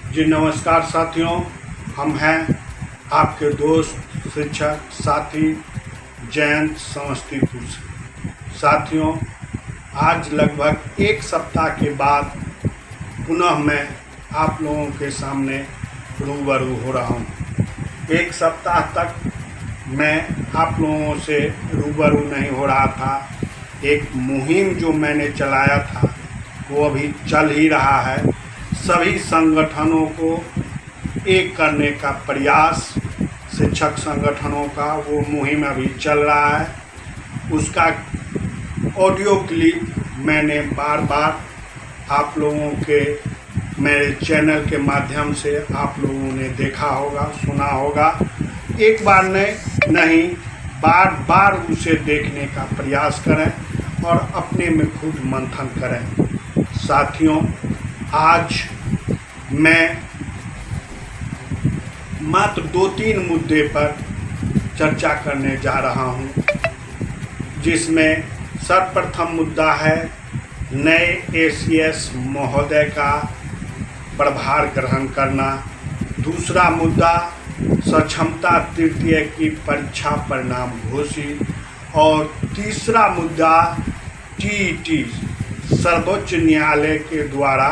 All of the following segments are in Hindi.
जी नमस्कार साथियों, हम हैं आपके दोस्त शिक्षक साथी जयंत समस्तीपुर से। साथियों, आज लगभग एक सप्ताह के बाद पुनः मैं आप लोगों के सामने रूबरू हो रहा हूँ। एक सप्ताह तक मैं आप लोगों से रूबरू नहीं हो रहा था। एक मुहिम जो मैंने चलाया था वो अभी चल ही रहा है। सभी संगठनों को एक करने का प्रयास, शिक्षक संगठनों का वो मुहिम अभी चल रहा है। उसका ऑडियो क्लिप मैंने बार बार आप लोगों के मेरे चैनल के माध्यम से आप लोगों ने देखा होगा, सुना होगा। एक बार नहीं बार बार उसे देखने का प्रयास करें और अपने में खुद मंथन करें। साथियों, आज मैं मात्र 2-3 मुद्दे पर चर्चा करने जा रहा हूं, जिसमें सर्वप्रथम मुद्दा है नए एसीएस महोदय का प्रभार ग्रहण करना। दूसरा मुद्दा सक्षमता तृतीय की परीक्षा परिणाम घोषित। और तीसरा मुद्दा टीईटी सर्वोच्च न्यायालय के द्वारा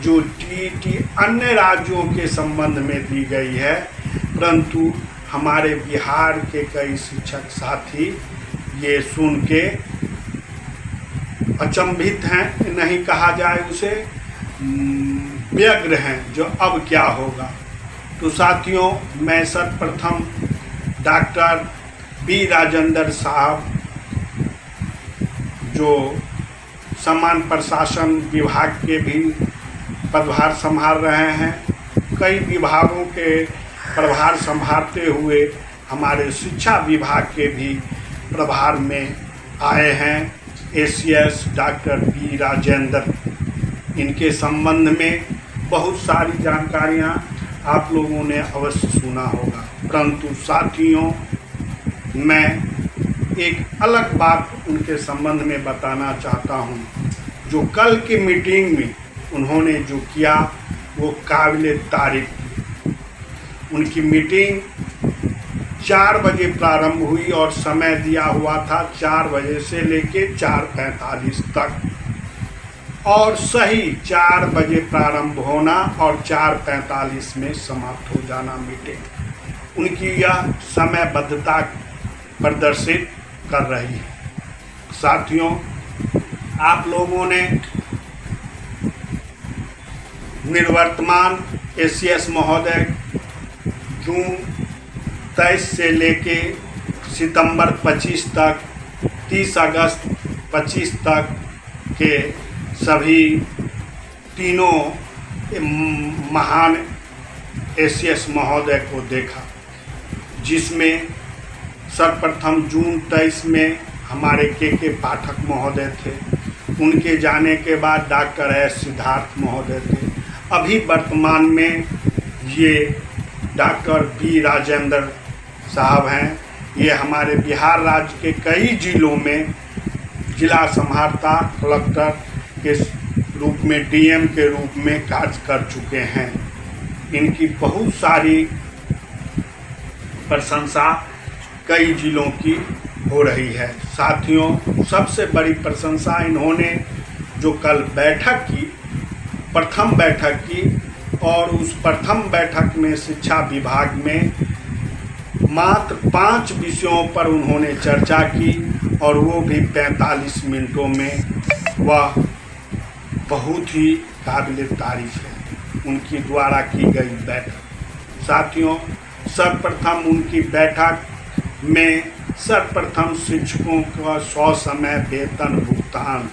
जो टीईटी अन्य राज्यों के संबंध में दी गई है, परंतु हमारे बिहार के कई शिक्षक साथी ये सुन के अचंभित हैं, नहीं कहा जाए उसे, व्यग्र हैं जो अब क्या होगा। तो साथियों, मैं सर्वप्रथम डॉक्टर बी राजेंद्र साहब जो सामान्य प्रशासन विभाग के भी पदभार संभाल रहे हैं, कई विभागों के प्रभार संभालते हुए हमारे शिक्षा विभाग के भी प्रभार में आए हैं, एसीएस डॉक्टर बी राजेंद्र। इनके संबंध में बहुत सारी जानकारियां आप लोगों ने अवश्य सुना होगा, परंतु साथियों मैं एक अलग बात उनके संबंध में बताना चाहता हूं। जो कल की मीटिंग में उन्होंने जो किया वो काबिले तारीफ। उनकी मीटिंग 4 बजे प्रारंभ हुई और समय दिया हुआ था 4 बजे से लेके 4:45 तक, और सही 4 बजे प्रारंभ होना और 4:45 में समाप्त हो जाना मीटिंग। उनकी यह समयबद्धता प्रदर्शित कर रही है। साथियों, आप लोगों ने निवर्तमान एसीएस महोदय जून 23 से लेके सितंबर 25 तक, 30 अगस्त 25 तक के सभी तीनों महान एसीएस महोदय को देखा, जिसमें सर्वप्रथम जून 23 में हमारे के पाठक महोदय थे। उनके जाने के बाद डॉक्टर एस सिद्धार्थ महोदय थे। अभी वर्तमान में ये डॉक्टर बी राजेंद्र साहब हैं। ये हमारे बिहार राज्य के कई जिलों में जिला समाहर्ता, कलेक्टर के रूप में, डीएम के रूप में कार्य कर चुके हैं। इनकी बहुत सारी प्रशंसा कई जिलों की हो रही है। साथियों, सबसे बड़ी प्रशंसा इन्होंने जो कल बैठक की, प्रथम बैठक की, और उस प्रथम बैठक में शिक्षा विभाग में मात्र 5 विषयों पर उन्होंने चर्चा की, और वो भी 45 मिनटों में। वह बहुत ही काबिल तारीफ है उनकी द्वारा की गई बैठक। साथियों, सर्वप्रथम उनकी बैठक में सर्वप्रथम शिक्षकों का 100 समय वेतन भुगतान,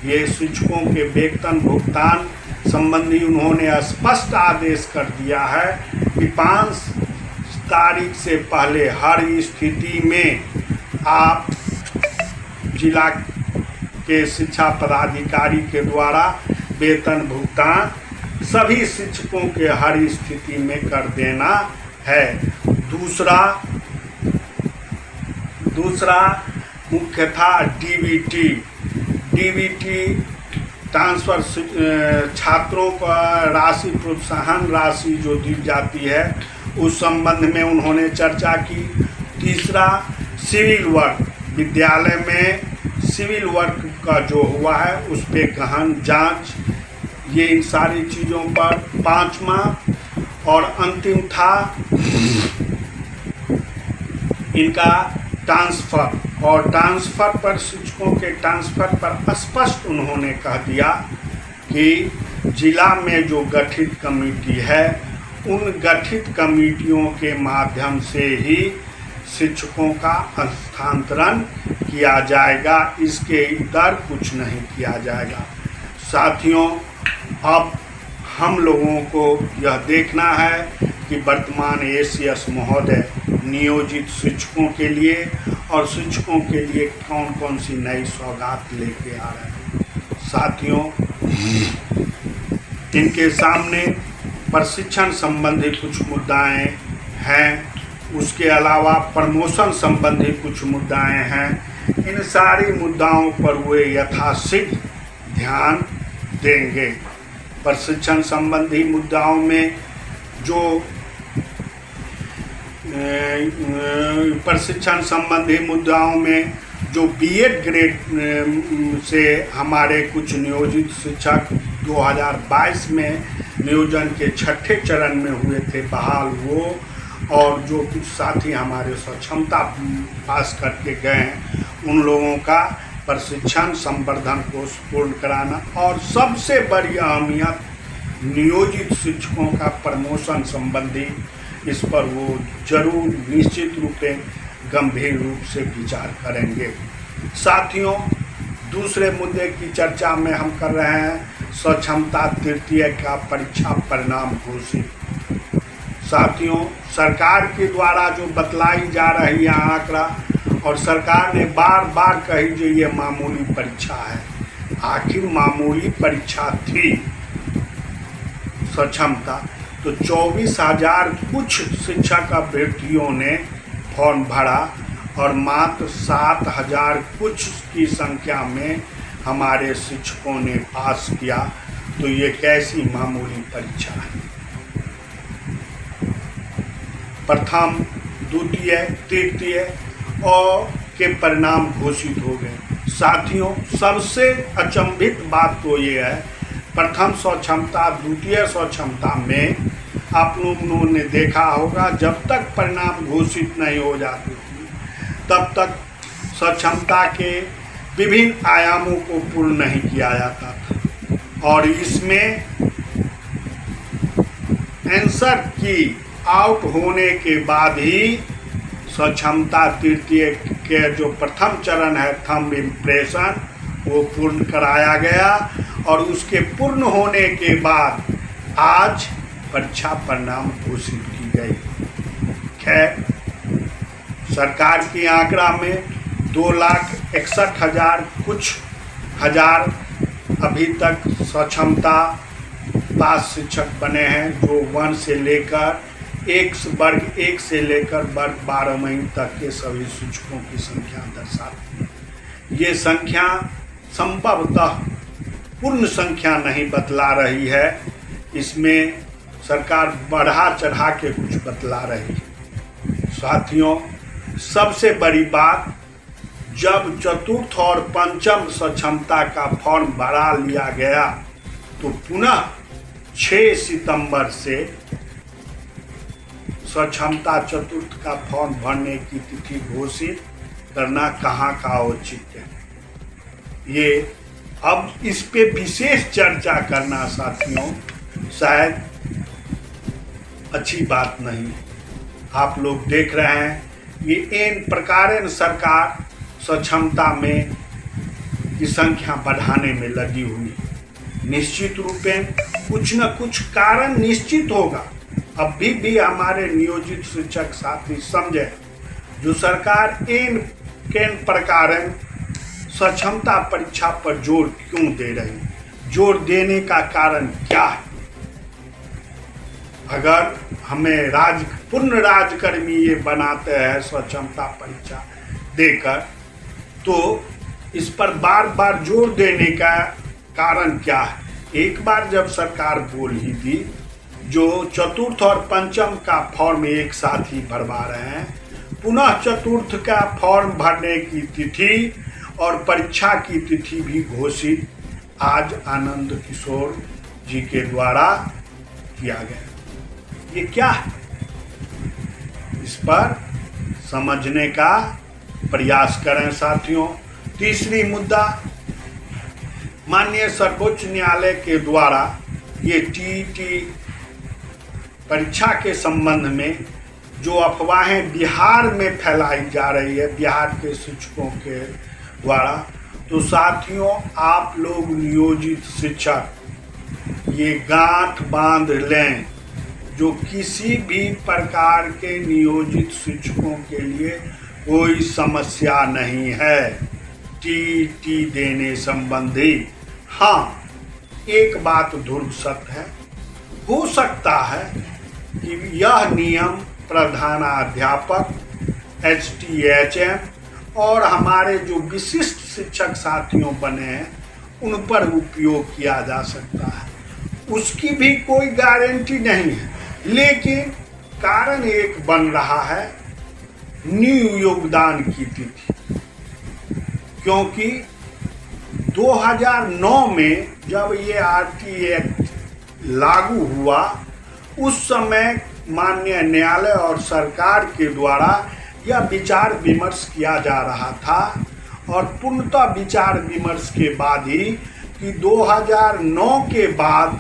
ये शिक्षकों के वेतन भुगतान संबंधी उन्होंने स्पष्ट आदेश कर दिया है कि 5 तारीख से पहले हर स्थिति में आप जिला के शिक्षा पदाधिकारी के द्वारा वेतन भुगतान सभी शिक्षकों के हर स्थिति में कर देना है। दूसरा मुख्य था डीबीटी ट्रांसफ़र छात्रों का राशि, प्रोत्साहन राशि जो दी जाती है उस संबंध में उन्होंने चर्चा की। तीसरा, सिविल वर्क, विद्यालय में सिविल वर्क का जो हुआ है उस पर गहन जांच, ये इन सारी चीज़ों पर। पांचवा और अंतिम था इनका ट्रांसफ़र, और ट्रांसफ़र पर, शिक्षकों के ट्रांसफ़र पर स्पष्ट उन्होंने कह दिया कि जिला में जो गठित कमेटी है उन गठित कमेटियों के माध्यम से ही शिक्षकों का हस्तांतरण किया जाएगा, इसके इधर कुछ नहीं किया जाएगा। साथियों, अब हम लोगों को यह देखना है कि वर्तमान एसीएस महोदय नियोजित शिक्षकों के लिए और शिक्षकों के लिए कौन कौन सी नई सौगात लेके आ रहे हैं। साथियों, इनके सामने प्रशिक्षण संबंधी कुछ मुद्दाएं हैं, उसके अलावा प्रमोशन संबंधी कुछ मुद्दाएं हैं। इन सारी मुद्दाओं पर वे यथाशीघ्र ध्यान देंगे। प्रशिक्षण संबंधी मुद्दाओं में जो प्रशिक्षण संबंधी मुद्दाओं में जो बीएड ग्रेड से हमारे कुछ नियोजित शिक्षक 2022 में नियोजन के छठे चरण में हुए थे बहाल, वो और जो कुछ साथी हमारे सक्षमता पास करके गए हैं उन लोगों का प्रशिक्षण संवर्धन कोर्स पूर्ण कराना, और सबसे बड़ी अहमियत नियोजित शिक्षकों का प्रमोशन संबंधी, इस पर वो जरूर निश्चित रूप से गंभीर रूप से विचार करेंगे। साथियों, दूसरे मुद्दे की चर्चा में हम कर रहे हैं सक्षमता तृतीय का परीक्षा परिणाम घोषित। साथियों, सरकार के द्वारा जो बतलाई जा रही है आंकड़ा, और सरकार ने बार बार कही जो ये मामूली परीक्षा है, आखिर मामूली परीक्षा थी सक्षमता, तो 24,000 कुछ शिक्षक अभ्यर्थियों ने फॉर्म भरा और मात्र 7,000 कुछ की संख्या में हमारे शिक्षकों ने पास किया, तो ये कैसी मामूली परीक्षा है। प्रथम, द्वितीय, तृतीय और के परिणाम घोषित हो गए। साथियों, सबसे अचंभित बात तो ये है, प्रथम स्वक्षमता, द्वितीय स्वक्षमता में आप लोगों ने देखा होगा जब तक परिणाम घोषित नहीं हो जाते थे तब तक स्वक्षमता के विभिन्न आयामों को पूर्ण नहीं किया जाता था, और इसमें आंसर की आउट होने के बाद ही स्वक्षमता तृतीय के जो प्रथम चरण है थंब इम्प्रेशन, वो पूर्ण कराया गया, और उसके पूर्ण होने के बाद आज परीक्षा परिणाम घोषित की गई। खैर, सरकार की आंकड़ा में 2,61,000 कुछ हजार अभी तक स्वक्षमता पास शिक्षक बने हैं, जो 1 से लेकर वर्ग 1 से लेकर वर्ग 12वीं तक के सभी शिक्षकों की संख्या दर्शाती है। ये संख्या संभवतः पूर्ण संख्या नहीं बतला रही है, इसमें सरकार बढ़ा चढ़ा के कुछ बतला रही है। साथियों, सबसे बड़ी बात, जब चतुर्थ और पंचम स्वक्षमता का फॉर्म भरा लिया गया तो पुनः 6 सितंबर से स्वक्षमता चतुर्थ का फॉर्म भरने की तिथि घोषित करना कहाँ का औचित्य है। ये अब इस पे विशेष चर्चा करना साथियों शायद अच्छी बात नहीं। आप लोग देख रहे हैं ये इन प्रकार सरकार स्वक्षमता में की संख्या बढ़ाने में लगी हुई। निश्चित रूप से कुछ न कुछ कारण निश्चित होगा। अभी भी हमारे नियोजित शिक्षक साथी समझे, जो सरकार इन प्रकार स्वक्षमता परीक्षा पर जोर क्यों दे रही, जोर देने का कारण क्या है। अगर हमें पूर्ण राजकर्मी ये बनाते हैं स्वक्षमता परीक्षा देकर, तो इस पर बार बार जोर देने का कारण क्या है? एक बार जब सरकार बोल ही दी, जो चतुर्थ और पंचम का फॉर्म एक साथ ही भरवा रहे हैं, पुनः चतुर्थ का फॉर्म भरने की तिथि और परीक्षा की तिथि भी घोषित आज आनंद किशोर जी के द्वारा किया गया। ये क्या है? इस पर समझने का प्रयास करें साथियों। तीसरी मुद्दा, माननीय सर्वोच्च न्यायालय के द्वारा ये टीईटी परीक्षा के संबंध में जो अफवाहें बिहार में फैलाई जा रही है बिहार के शिक्षकों के द्वारा, तो साथियों आप लोग नियोजित शिक्षक ये गांठ बांध लें, जो किसी भी प्रकार के नियोजित शिक्षकों के लिए कोई समस्या नहीं है टीईटी देने संबंधी। हाँ, एक बात ध्रुव सत्य है, हो सकता है कि यह नियम प्रधानाध्यापक, STHM और हमारे जो विशिष्ट शिक्षक साथियों बने हैं उन पर उपयोग किया जा सकता है, उसकी भी कोई गारंटी नहीं है। लेकिन कारण एक बन रहा है न्यू योगदान की तिथि, क्योंकि 2009 में जब ये RT एक्ट लागू हुआ उस समय माननीय न्यायालय और सरकार के द्वारा यह विचार विमर्श किया जा रहा था और पूर्णतः विचार विमर्श के बाद ही कि 2009 के बाद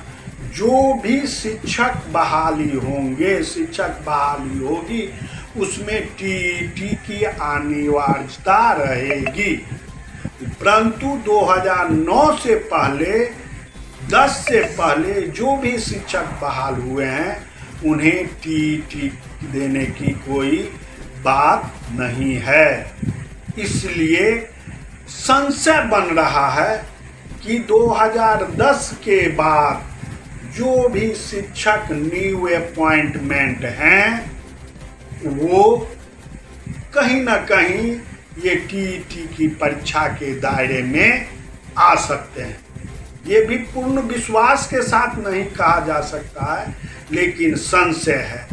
जो भी शिक्षक बहाली होंगे, शिक्षक बहाली होगी, उसमें टीईटी की अनिवार्यता रहेगी। परंतु 2009 से पहले 10 से पहले जो भी शिक्षक बहाल हुए हैं उन्हें टीईटी देने की कोई बात नहीं है। इसलिए संशय बन रहा है कि 2010 के बाद जो भी शिक्षक न्यू अपॉइंटमेंट हैं वो कहीं ना कहीं ये टीईटी की परीक्षा के दायरे में आ सकते हैं। ये भी पूर्ण विश्वास के साथ नहीं कहा जा सकता है, लेकिन संशय है।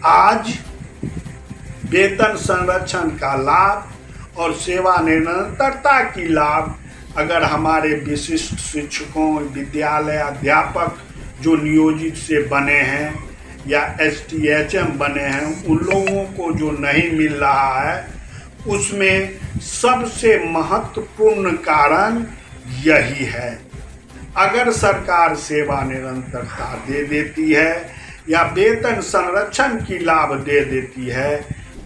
आज वेतन संरक्षण का लाभ और सेवा निरंतरता की लाभ अगर हमारे विशिष्ट शिक्षकों, विद्यालय अध्यापक जो नियोजित से बने हैं या STHM बने हैं, उन लोगों को जो नहीं मिल रहा है, उसमें सबसे महत्वपूर्ण कारण यही है। अगर सरकार सेवा निरंतरता दे देती है या वेतन संरक्षण की लाभ दे देती है,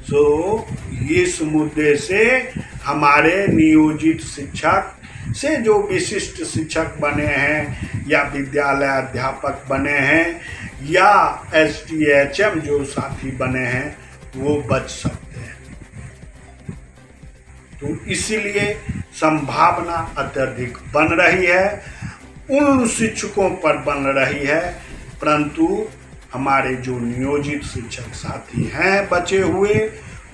तो इस मुद्दे से हमारे नियोजित शिक्षक से जो विशिष्ट शिक्षक बने हैं या विद्यालय अध्यापक बने हैं या STHM जो साथी बने हैं वो बच सकते हैं। तो इसीलिए संभावना अत्यधिक बन रही है, उन शिक्षकों पर बन रही है, परंतु हमारे जो नियोजित शिक्षक साथी हैं बचे हुए,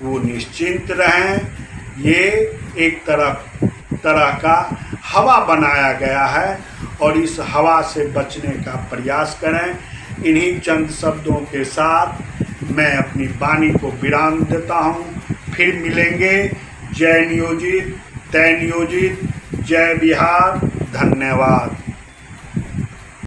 वो निश्चिंत रहें। ये एक तरह का हवा बनाया गया है और इस हवा से बचने का प्रयास करें। इन्हीं चंद शब्दों के साथ मैं अपनी वाणी को विराम देता हूँ। फिर मिलेंगे। जय नियोजित, तय नियोजित, जय बिहार। धन्यवाद।